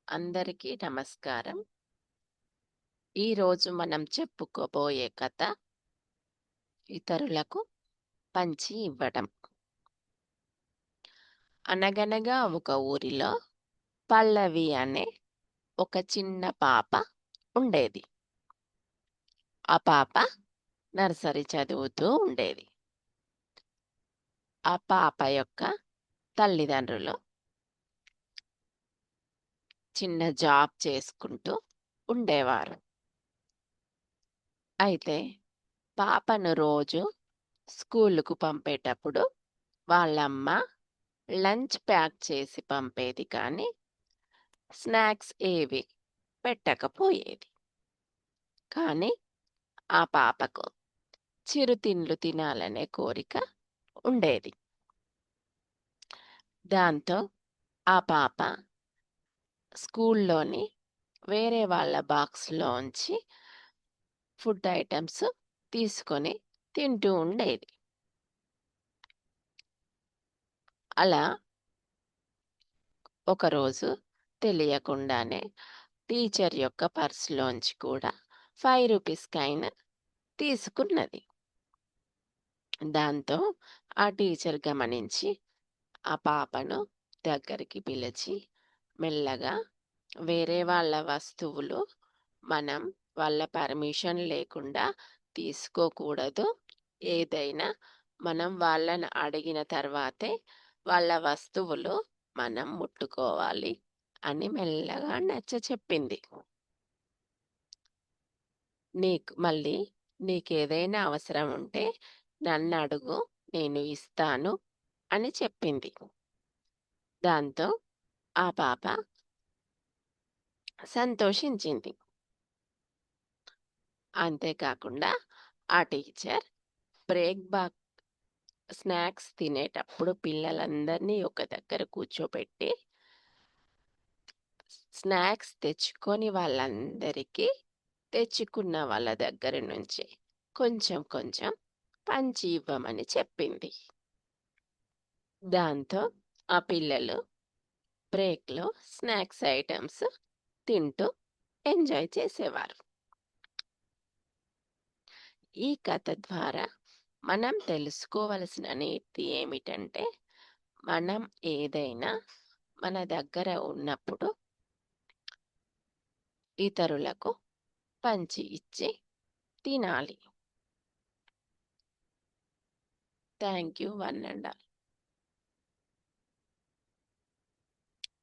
అందరికీ నమస్కారం. ఈరోజు మనం చెప్పుకోబోయే కథ ఇతరులకు పంచి ఇవ్వడం. అనగనగా ఒక ఊరిలో పల్లవి అనే ఒక చిన్న పాప ఉండేది. ఆ పాప నర్సరీ చదువుతూ ఉండేది. ఆ పాప యొక్క తల్లిదండ్రులు చిన్న జాబ్ చేసుకుంటూ ఉండేవారు. అయితే పాపను రోజు స్కూలుకు పంపేటప్పుడు వాళ్ళమ్మ లంచ్ ప్యాక్ చేసి పంపేది కానీ స్నాక్స్ ఏవి పెట్టకపోయేది. కానీ ఆ పాపకు చిరుతిండ్లు తినాలనే కోరిక ఉండేది. దాంతో ఆ పాప స్కూల్లోని వేరే వాళ్ళ బాక్స్‌లోంచి ఫుడ్ ఐటెమ్స్ తీసుకొని తింటూ ఉండేది. అలా ఒకరోజు తెలియకుండానే టీచర్ యొక్క పర్స్‌లోంచి కూడా రూ. 5 కాయిన్ తీసుకున్నది. దాంతో ఆ టీచర్ గమనించి ఆ పాపను దగ్గరికి పిలిచి మెల్లగా వేరే వాళ్ళ వస్తువులు మనం వాళ్ళ పర్మిషన్ లేకుండా తీసుకోకూడదు. ఏదైనా మనం వాళ్ళని అడిగిన తర్వాతే వాళ్ళ వస్తువులు మనం ముట్టుకోవాలి అని మెల్లగా నచ్చచెప్పింది. మళ్ళీ నీకేదైనా అవసరం ఉంటే నన్నడుగు, నేను ఇస్తాను అని చెప్పింది. దాంతో ఆ పాప సంతోషించింది. అంతేకాకుండా ఆ టీచర్ బ్రేక్ బాక్ స్నాక్స్ తినేటప్పుడు పిల్లలందరినీ ఒక దగ్గర కూర్చోబెట్టి స్నాక్స్ తెచ్చుకొని వాళ్ళందరికీ తెచ్చుకున్న వాళ్ళ దగ్గర నుంచి కొంచెం కొంచెం పంచి ఇవ్వమని చెప్పింది. దాంతో ఆ పిల్లలు బ్రేక్‌లో స్నాక్స్ ఐటెమ్స్ తింటూ ఎంజాయ్ చేసేవారు. ఈ కథ ద్వారా మనం తెలుసుకోవలసిన నీతి ఏమిటంటే, మనం ఏదైనా మన దగ్గర ఉన్నప్పుడు ఇతరులకు పంచి ఇచ్చి తినాలి. Thank you one and all.